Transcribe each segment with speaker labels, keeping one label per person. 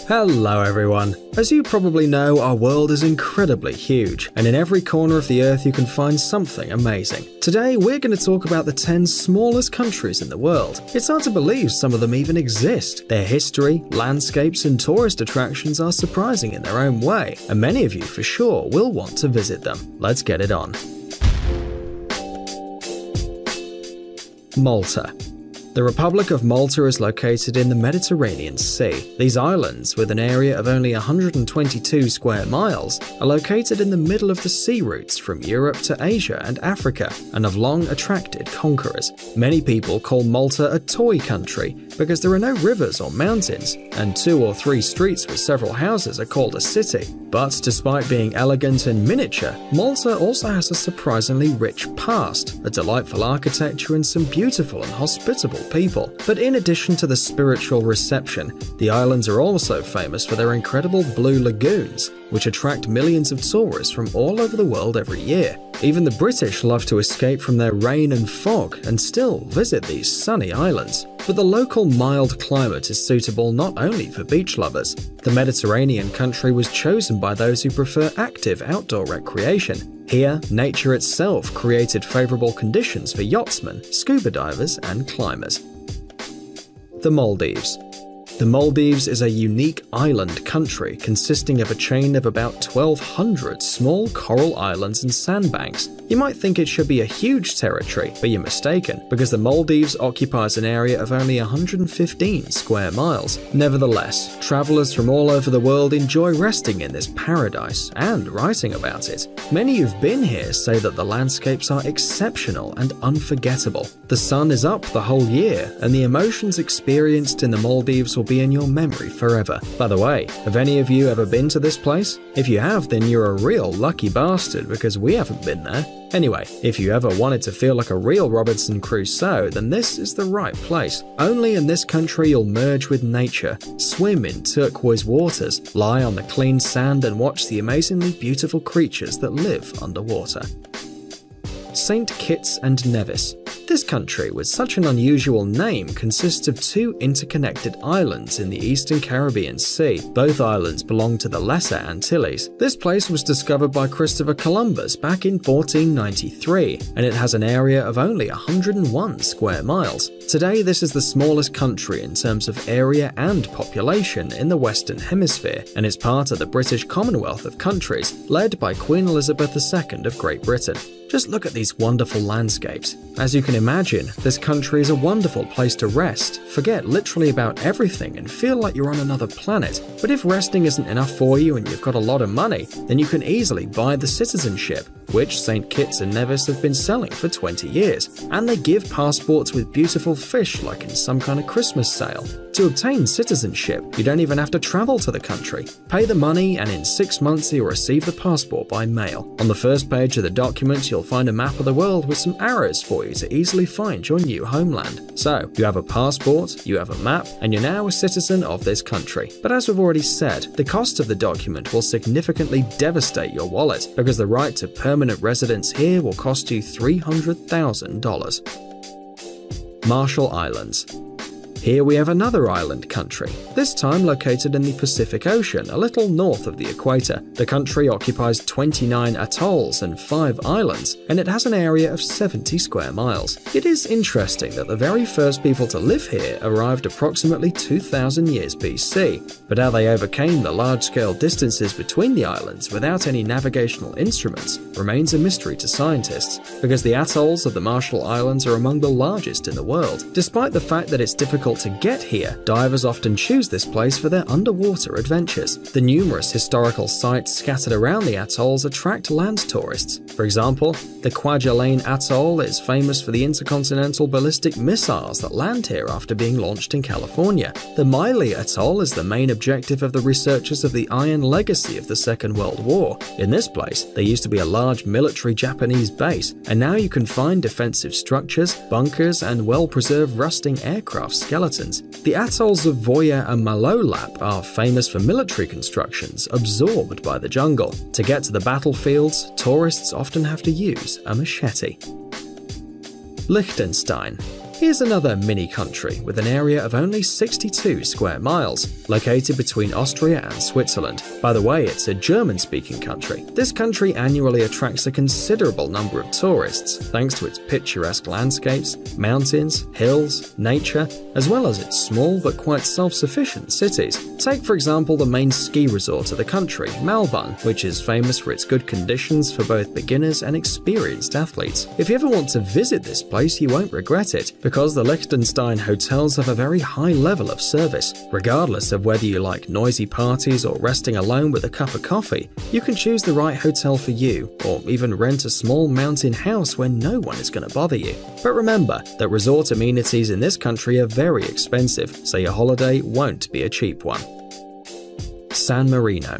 Speaker 1: Hello everyone! As you probably know, our world is incredibly huge, and in every corner of the earth you can find something amazing. Today we're going to talk about the 10 smallest countries in the world. It's hard to believe some of them even exist. Their history, landscapes and tourist attractions are surprising in their own way, and many of you for sure will want to visit them. Let's get it on. Malta. The Republic of Malta is located in the Mediterranean Sea. These islands, with an area of only 122 square miles, are located in the middle of the sea routes from Europe to Asia and Africa, and have long attracted conquerors. Many people call Malta a toy country because there are no rivers or mountains, and 2 or 3 streets with several houses are called a city. But despite being elegant and miniature, Malta also has a surprisingly rich past, a delightful architecture and some beautiful and hospitable people. But in addition to the spiritual reception, the islands are also famous for their incredible blue lagoons, which attract millions of tourists from all over the world every year. Even the British love to escape from their rain and fog and still visit these sunny islands. But the local mild climate is suitable not only for beach lovers. The Mediterranean country was chosen by those who prefer active outdoor recreation. Here, nature itself created favourable conditions for yachtsmen, scuba divers and climbers. The Maldives. The Maldives is a unique island country consisting of a chain of about 1,200 small coral islands and sandbanks. You might think it should be a huge territory, but you're mistaken, because the Maldives occupies an area of only 115 square miles. Nevertheless, travelers from all over the world enjoy resting in this paradise and writing about it. Many who've been here say that the landscapes are exceptional and unforgettable. The sun is up the whole year, and the emotions experienced in the Maldives will be in your memory forever. By the way, have any of you ever been to this place? If you have, then you're a real lucky bastard because we haven't been there. Anyway, if you ever wanted to feel like a real Robinson Crusoe, then this is the right place. Only in this country you'll merge with nature, swim in turquoise waters, lie on the clean sand and watch the amazingly beautiful creatures that live underwater. St. Kitts and Nevis. This country, with such an unusual name, consists of 2 interconnected islands in the eastern Caribbean Sea. Both islands belong to the Lesser Antilles. This place was discovered by Christopher Columbus back in 1493, and it has an area of only 101 square miles. Today, this is the smallest country in terms of area and population in the Western Hemisphere, and is part of the British Commonwealth of countries, led by Queen Elizabeth II of Great Britain. Just look at these wonderful landscapes. As you can imagine, this country is a wonderful place to rest, forget literally about everything and feel like you're on another planet. But if resting isn't enough for you and you've got a lot of money, then you can easily buy the citizenship, which St. Kitts and Nevis have been selling for 20 years. And they give passports with beautiful fish like in some kind of Christmas sale. To obtain citizenship, you don't even have to travel to the country. Pay the money and in 6 months you'll receive the passport by mail. On the first page of the document you'll find a map of the world with some arrows for you to easily find your new homeland. So, you have a passport, you have a map, and you're now a citizen of this country. But as we've already said, the cost of the document will significantly devastate your wallet because the right to permanent residence here will cost you $300,000. Marshall Islands. Here we have another island country, this time located in the Pacific Ocean, a little north of the equator. The country occupies 29 atolls and 5 islands, and it has an area of 70 square miles. It is interesting that the very first people to live here arrived approximately 2,000 years BC, but how they overcame the large-scale distances between the islands without any navigational instruments remains a mystery to scientists, because the atolls of the Marshall Islands are among the largest in the world. Despite the fact that it's difficult to get here, divers often choose this place for their underwater adventures. The numerous historical sites scattered around the atolls attract land tourists. For example, the Kwajalein Atoll is famous for the intercontinental ballistic missiles that land here after being launched in California. The Maile Atoll is the main objective of the researchers of the Iron Legacy of the Second World War. In this place, there used to be a large military Japanese base, and now you can find defensive structures, bunkers, and well-preserved rusting aircraft skeletons. The atolls of Voya and Malolap are famous for military constructions absorbed by the jungle. To get to the battlefields, tourists often have to use a machete. Liechtenstein. Here's another mini-country with an area of only 62 square miles, located between Austria and Switzerland. By the way, it's a German-speaking country. This country annually attracts a considerable number of tourists, thanks to its picturesque landscapes, mountains, hills, nature, as well as its small but quite self-sufficient cities. Take, for example, the main ski resort of the country, Malbon, which is famous for its good conditions for both beginners and experienced athletes. If you ever want to visit this place, you won't regret it, because the Liechtenstein hotels have a very high level of service. Regardless of whether you like noisy parties or resting alone with a cup of coffee, you can choose the right hotel for you, or even rent a small mountain house where no one is going to bother you. But remember that resort amenities in this country are very expensive, so your holiday won't be a cheap one. San Marino.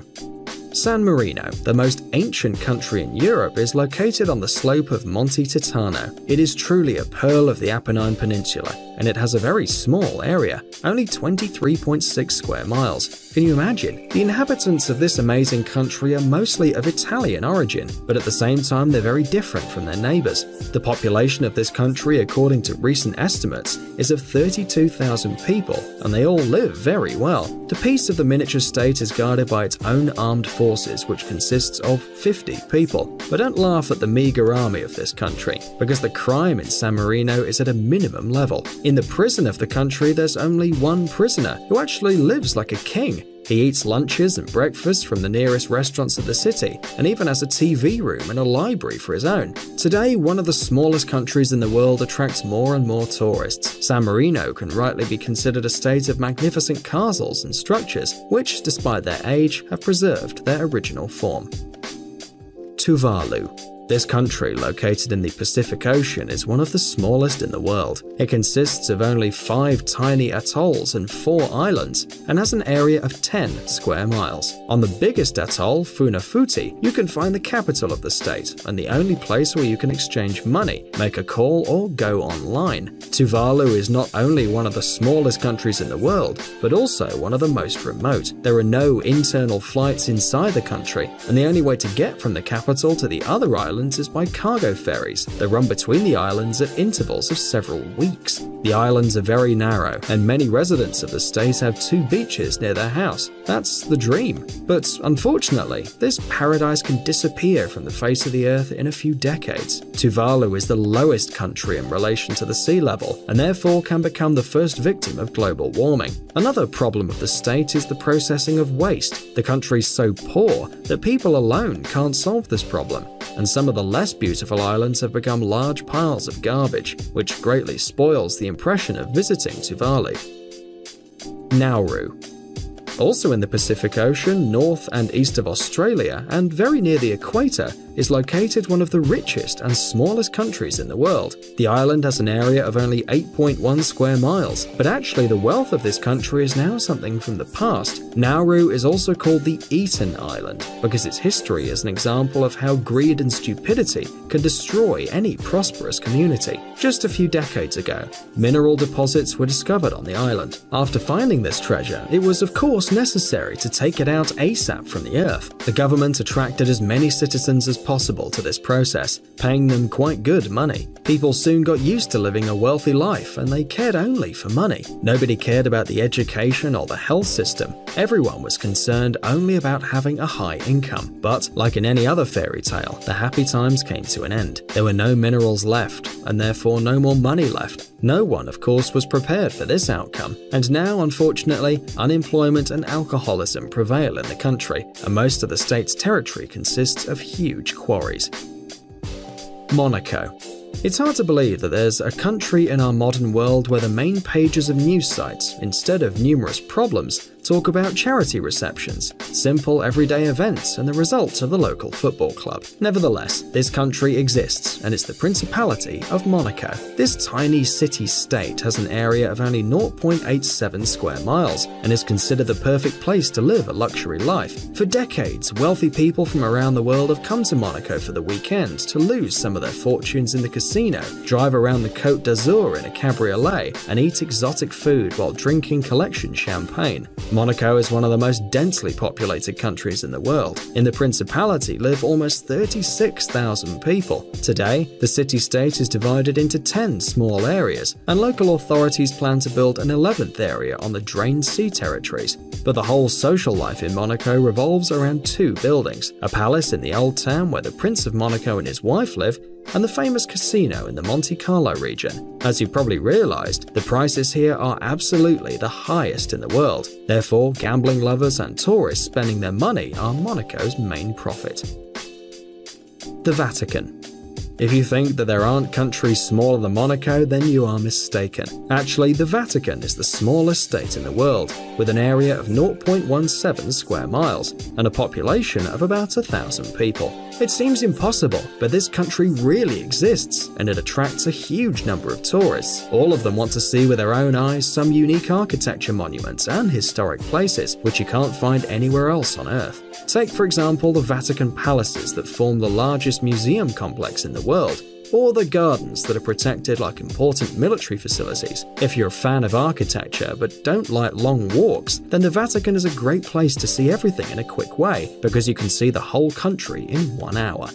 Speaker 1: San Marino, the most ancient country in Europe, is located on the slope of Monte Titano. It is truly a pearl of the Apennine Peninsula, and it has a very small area, only 23.6 square miles. Can you imagine? The inhabitants of this amazing country are mostly of Italian origin, but at the same time they're very different from their neighbors. The population of this country, according to recent estimates, is of 32,000 people, and they all live very well. The peace of the miniature state is guarded by its own armed forces, which consists of 50 people. But don't laugh at the meager army of this country, because the crime in San Marino is at a minimum level. In the prison of the country, there's only one prisoner, who actually lives like a king. He eats lunches and breakfasts from the nearest restaurants of the city, and even has a TV room and a library for his own. Today, one of the smallest countries in the world attracts more and more tourists. San Marino can rightly be considered a state of magnificent castles and structures, which, despite their age, have preserved their original form. Tuvalu. This country, located in the Pacific Ocean, is one of the smallest in the world. It consists of only 5 tiny atolls and 4 islands, and has an area of 10 square miles. On the biggest atoll, Funafuti, you can find the capital of the state, and the only place where you can exchange money, make a call, or go online. Tuvalu is not only one of the smallest countries in the world, but also one of the most remote. There are no internal flights inside the country, and the only way to get from the capital to the other islands is by cargo ferries that run between the islands at intervals of several weeks. The islands are very narrow, and many residents of the state have 2 beaches near their house. That's the dream. But unfortunately, this paradise can disappear from the face of the earth in a few decades. Tuvalu is the lowest country in relation to the sea level, and therefore can become the first victim of global warming. Another problem of the state is the processing of waste. The country's so poor that people alone can't solve this problem, and some of the less beautiful islands have become large piles of garbage, which greatly spoils the impression of visiting Tuvalu. Nauru. Also in the Pacific Ocean, north and east of Australia, and very near the equator, is located one of the richest and smallest countries in the world. The island has an area of only 8.1 square miles, but actually the wealth of this country is now something from the past. Nauru is also called the Eaten Island, because its history is an example of how greed and stupidity can destroy any prosperous community. Just a few decades ago, mineral deposits were discovered on the island. After finding this treasure, it was of course necessary to take it out ASAP from the earth. The government attracted as many citizens as possible to this process, paying them quite good money. People soon got used to living a wealthy life, and they cared only for money. Nobody cared about the education or the health system. Everyone was concerned only about having a high income. But, like in any other fairy tale, the happy times came to an end. There were no minerals left, and therefore no more money left. No one, of course, was prepared for this outcome, and now, unfortunately, unemployment and alcoholism prevail in the country, and most of the state's territory consists of huge quarries. Monaco. It's hard to believe that there's a country in our modern world where the main pages of news sites, instead of numerous problems, talk about charity receptions, simple everyday events, and the results of the local football club. Nevertheless, this country exists, and it's the Principality of Monaco. This tiny city-state has an area of only 0.87 square miles, and is considered the perfect place to live a luxury life. For decades, wealthy people from around the world have come to Monaco for the weekend to lose some of their fortunes in the casino, drive around the Côte d'Azur in a cabriolet, and eat exotic food while drinking collection champagne. Monaco is one of the most densely populated countries in the world. In the Principality live almost 36,000 people. Today, the city-state is divided into 10 small areas, and local authorities plan to build an 11th area on the drained sea territories. But the whole social life in Monaco revolves around two buildings: a palace in the Old Town where the Prince of Monaco and his wife live, and the famous casino in the Monte Carlo region. As you probably realized, the prices here are absolutely the highest in the world. Therefore, gambling lovers and tourists spending their money are Monaco's main profit. The Vatican. If you think that there aren't countries smaller than Monaco, then you are mistaken. Actually, the Vatican is the smallest state in the world, with an area of 0.17 square miles and a population of about 1,000 people. It seems impossible, but this country really exists, and it attracts a huge number of tourists. All of them want to see with their own eyes some unique architecture monuments and historic places which you can't find anywhere else on Earth. Take, for example, the Vatican palaces that form the largest museum complex in the world, or the gardens that are protected like important military facilities. If you're a fan of architecture but don't like long walks, then the Vatican is a great place to see everything in a quick way, because you can see the whole country in 1 hour.